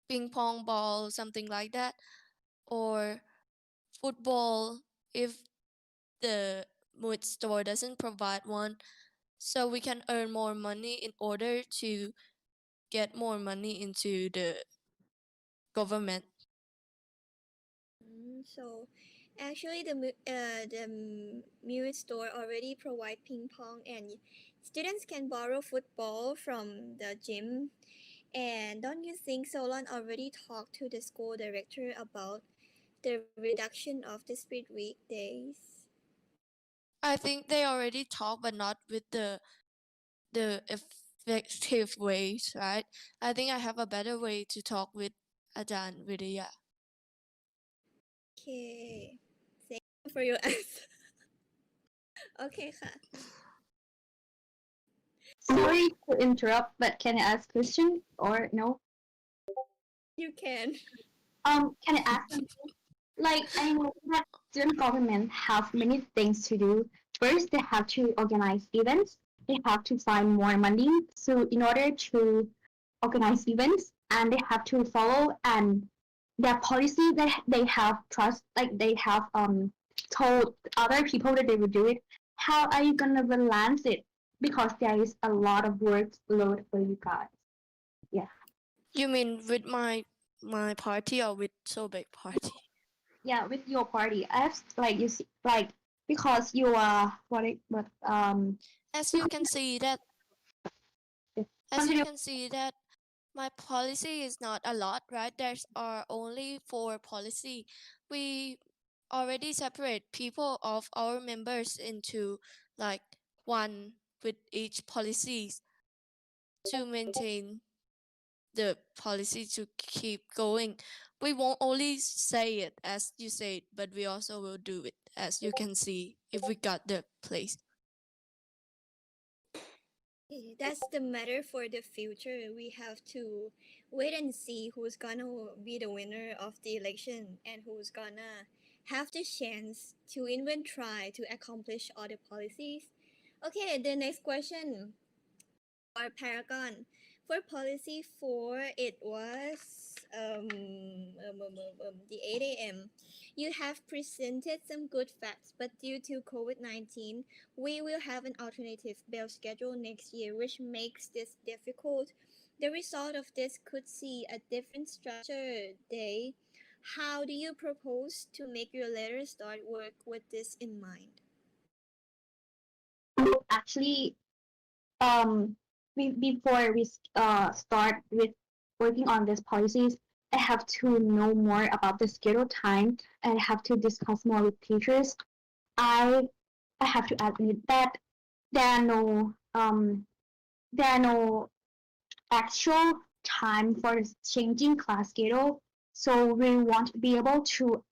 ping pong ball, something like that, or football if the MUIDS store doesn't provide one. So we can earn more money in order to get more money into the government. So, actually, the music store already provide ping pong, and students can borrow football from the gym. And don't you think Solon already talked to the school director about the reduction of the Spirit Week days? I think they already talk, but not with the effective ways, right? I think I have a better way to talk with Ajahn Vidya. Okay, thank you for your answer. Okay, ค่ะ Sorry to interrupt, but can I ask a question or no? You can. Can I ask something? Like, I know that student government have many things to do. First, they have to organize events. They have to find more money. So in order to organize events, and they have to follow and their policy that they have trust, like they have told other people that they will do it. How are you gonna balance it? Because there is a lot of workload for you guys. Yeah. You mean with my party or with Sobek party? Yeah, with your party. I have like you see, like because you are what As you can see that continue. my policy is not a lot, right? There's are only 4 policy. We already separate people of our members into like one with each policies to maintain the policy to keep going. We won't only say it as you say it, but we also will do it, as you can see, if we got the place. That's the matter for the future. We have to wait and see who's gonna be the winner of the election and who's gonna have the chance to even try to accomplish all the policies. Okay, the next question for Paragon. For policy 4, it was the 8 a.m. You have presented some good facts, but due to COVID-19, we will have an alternative bell schedule next year, which makes this difficult. The result of this could see a different structure day. How do you propose to make your later start work with this in mind? Actually, before we start with working on these policies, I have to know more about the schedule time and I have to discuss more with teachers. I I have to admit that there are no there are no actual time for changing class schedule. So we won't be able to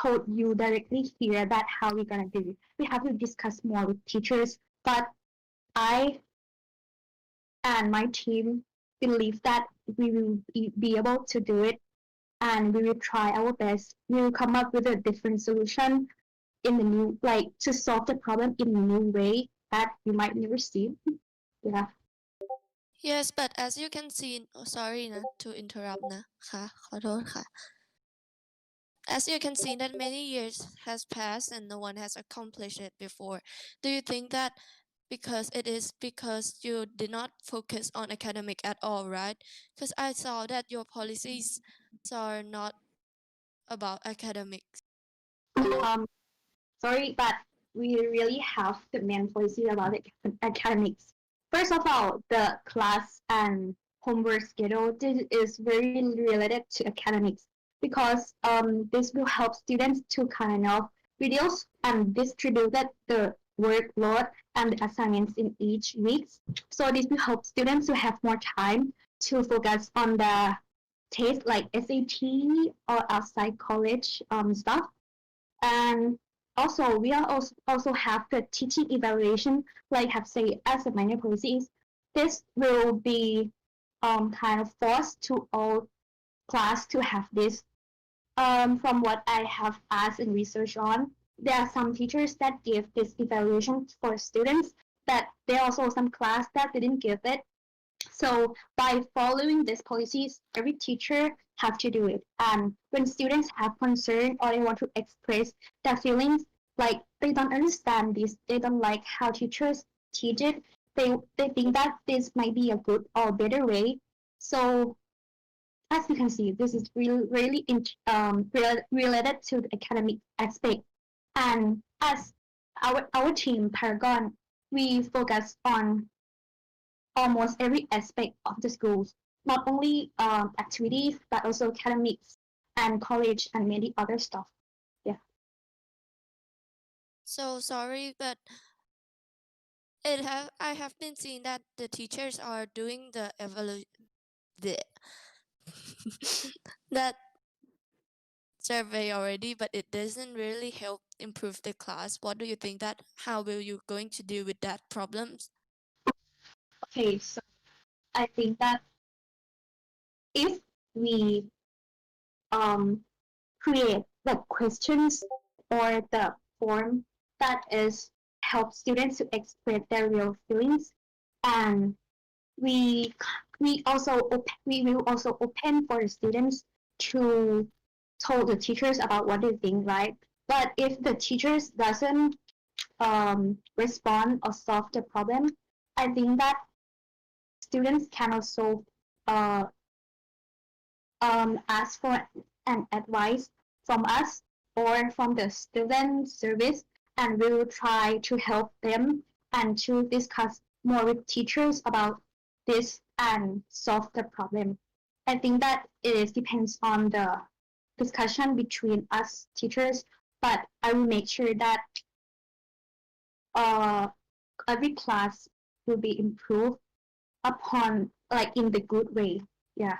told you directly here that how we're gonna do it. We have to discuss more with teachers, but I and my team believe that we will be able to do it and we will try our best. We will come up with a different solution in the new, like to solve the problem in a new way that we might never see. Yeah. Yes, but as you can see, sorry na, to interrupt na, ค่ะ ขอโทษค่ะ As you can see that many years has passed and no one has accomplished it before. Do you think that because it is because you did not focus on academic at all, right? Because I saw that your policies are not about academics. Um, sorry, but we really have the main policy about academics. First of all, the class and homework schedule, this is very related to academics because this will help students to kind of reduce and distribute the workload and the assignments in each week. So this will help students to have more time to focus on the test like SAT or outside college stuff. And also, we are also have the teaching evaluation, like have say as a minor policies. This will be kind of forced to all class to have this. From what I have asked and researched on, there are some teachers that give this evaluation for students, but there are also some class that didn't give it. So by following these policies, every teacher have to do it. And when students have concern or they want to express their feelings, like they don't understand this, they don't like how teachers teach it, they think that this might be a good or better way. So as you can see, this is really related to the academic aspect. And as our team, Paragon, we focus on almost every aspect of the schools, not only activities, but also academics and college and many other stuff. Yeah. So sorry, but I have been seeing that the teachers are doing the that survey already, but it doesn't really help improve the class. What do you think that how will you going to deal with that problems? Okay, so I think that if we create the questions or the form that is help students to express their real feelings, and we we will also open for the students to tell the teachers about what they think, right? But if the teachers doesn't respond or solve the problem, I think that students can also uh, ask for an advice from us or from the student service, and we will try to help them and to discuss more with teachers about this and solve the problem. I think that it depends on the discussion between us teachers, but I will make sure that uh, every class will be improved upon like in the good way, yeah,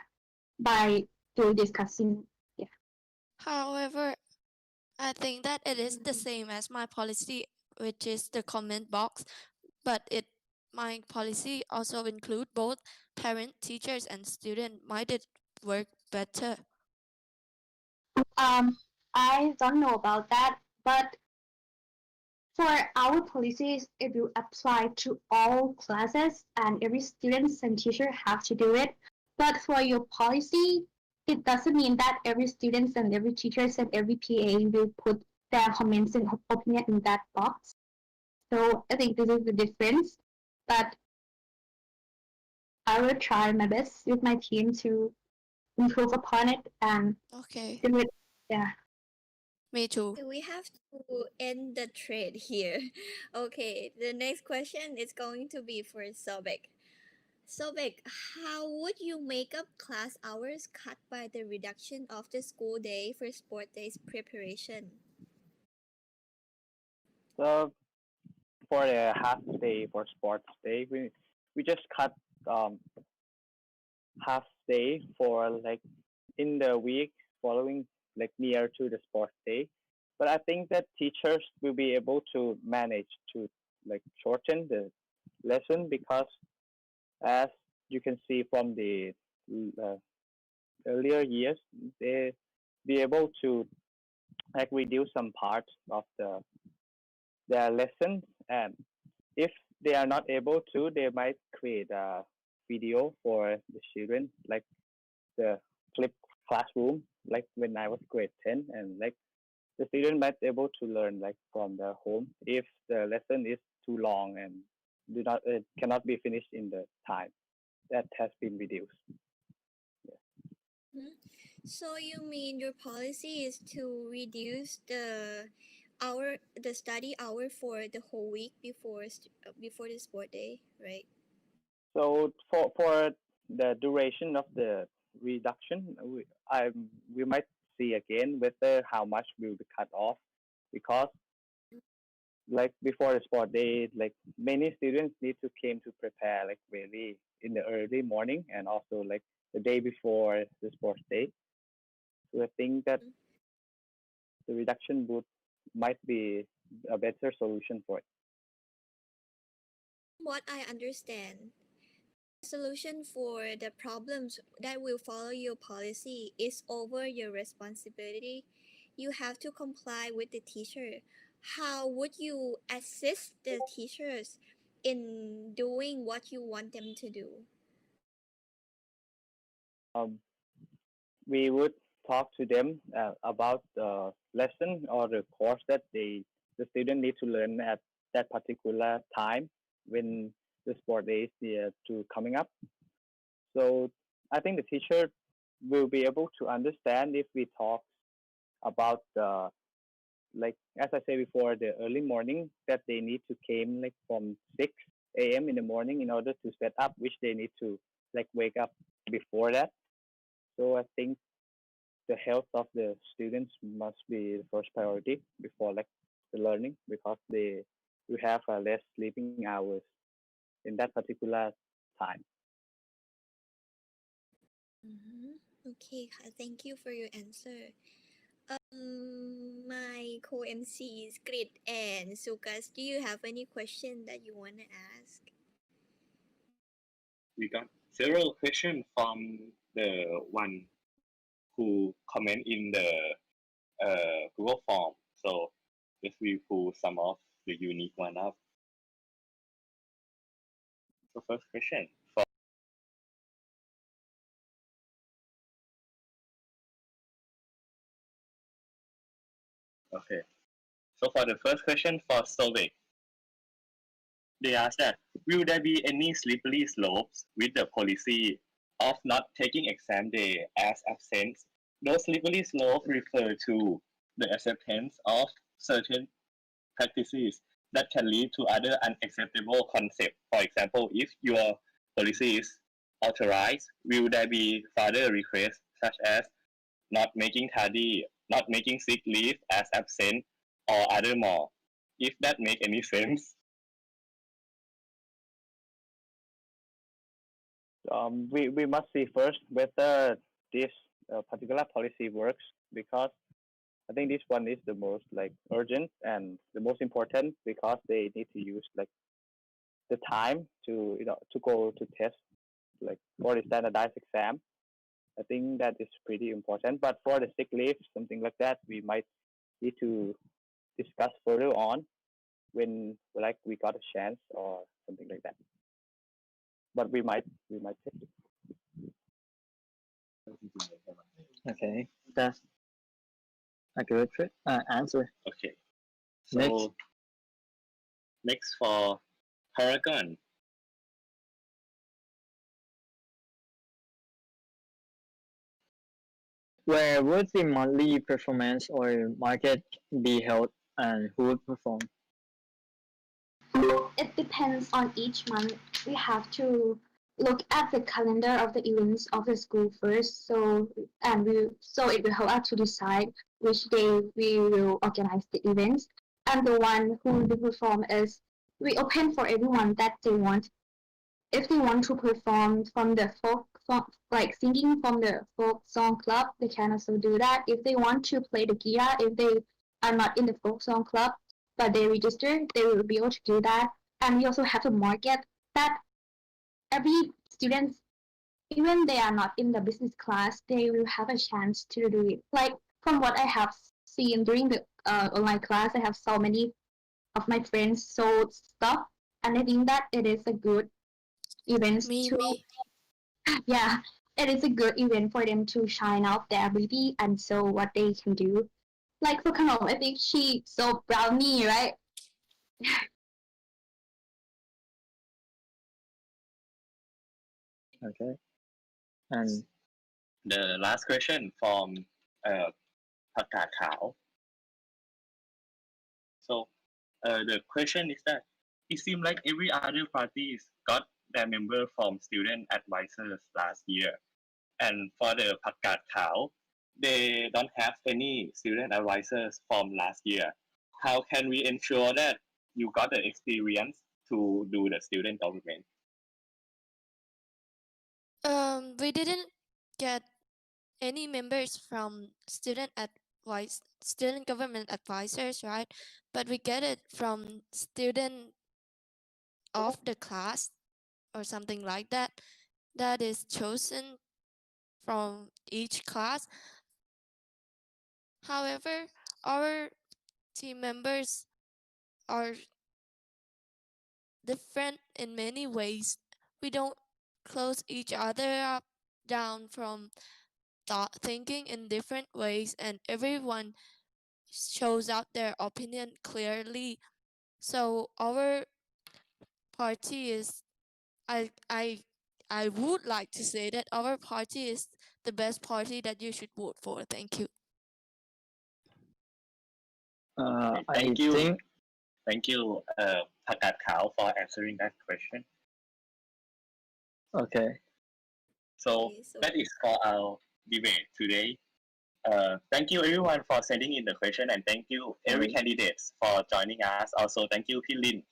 by through discussing. Yeah. However, I think that it is the same as my policy, which is the comment box, but my policy also include both parent, teachers, and student. Might it work better? I don't know about that, but for our policies, it will apply to all classes and every student and teacher have to do it. But for your policy, it doesn't mean that every student and every teacher and every PA will put their comments and opinion in that box. So I think this is the difference. But I will try my best with my team to improve upon it and do it. Yeah. Me too. We have to end the thread here. Okay, the next question is going to be for Sobek. Sobek, how would you make up class hours cut by the reduction of the school day for sport days preparation? So for the half day for sports day, we just cut half day for like in the week following like near to the sports day. But I think that teachers will be able to manage to like shorten the lesson because as you can see from the uh, earlier years, they be able to like reduce some parts of their lessons, and if they are not able to, they might create a video for the children, like the flip classroom, like when I was grade 10, and like the student might able to learn like from their home if the lesson is too long and cannot be finished in the time that has been reduced. Mhm. So you mean your policy is to reduce the study hour for the whole week before the sport day, right? So for the duration of the reduction, we might see again whether how much will be cut off, because like before the sport day, like many students need to came to prepare like really in the early morning and also like the day before the sports day. So I think that the reduction might be a better solution for it. What I understand, solution for the problems that will follow your policy is over your responsibility. You have to comply with the teacher. How would you assist the teachers in doing what you want them to do? Um, we would talk to them about the lesson or the course that the student need to learn at that particular time when the sport day is near to coming up. So I think the teacher will be able to understand if we talk about the, like as I said before, the early morning that they need to came like from 6 a.m. in the morning in order to set up, which they need to like wake up before that. So I think the health of the students must be the first priority before like the learning, because they will have less sleeping hours in that particular time. Okay, thank you for your answer. My co-MC is Krit and Sugus. Do you have any question that you want to ask? We got several questions from the one who comment in the Google form. So let's we pull some of the unique one up. So first question for okay. So for the first question for Sobek, they asked that will there be any slippery slopes with the policy of not taking exam day as absence? Those slippery slopes refer to the acceptance of certain practices that can lead to other unacceptable concepts. For example, if your policy is authorized, will there be further requests such as not making tardy, not making sick leave as absent, or other more? If that make any sense. We must see first whether this particular policy works, because I think this one is the most like urgent and the most important, because they need to use like the time to to go to test like for the standardized exam. I think that is pretty important. But for the sick leave, something like that, we might need to discuss further on when like we got a chance or something like that. But we might take it. Okay, that's a good answer. Okay. So next for Paragon. Where would the monthly performance or market be held, and who would perform? It depends on each month. We have to look at the calendar of the events of the school first, so it will help us to decide which day we will organize the events. And the one who will perform is we open for everyone that they want. If they want to perform from the folk song, like singing from the folk song club, they can also do that. If they want to play the guitar, if they are not in the folk song club, but they register, they will be able to do that. And we also have to market that every student, even they are not in the business class, they will have a chance to do it. Like from what I have seen during the online class, I have so many of my friends sold stuff, and I think that it is a good event yeah, it is a good event for them to shine out their ability and show what they can do. Like for Kanom, I think she sold brownie, right? Okay. And the last question from Pak Kard Khao. So the question is that it seems like every other parties got their member from student advisors last year, and for the Pak Kard Khao, they don't have any student advisors from last year. How can we ensure that you got the experience to do the student government? We didn't get any members from student government advisors, right? But we get it from student of the class or something like that. That is chosen from each class. However, our team members are different in many ways. We don't close each other up down from thinking in different ways, and everyone shows out their opinion clearly. So our party is, I I I would like to say that our party is the best party that you should vote for. Thank you. Thank you. Thank you, Pak Kard Khao, for answering that question. Okay. So that is for our debate today. Thank you everyone for sending in the question, and thank you every candidates for joining us. Also, thank you Ploylin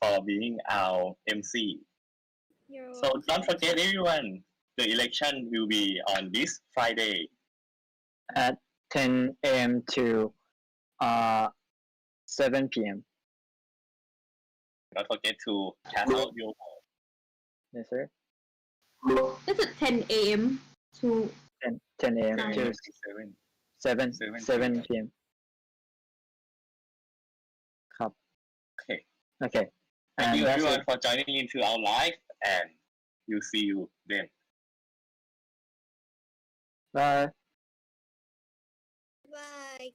for being our MC. So don't forget everyone, the election will be on this Friday at 10 a.m. to 7 p.m. Don't forget to cast out your vote. Yes, sir. Is it 10 a.m. to 10 a.m. to 7 p.m. ครับ Okay. Okay. Thank And you that's everyone it. for joining into our live, and we'll see you then. Bye. Bye.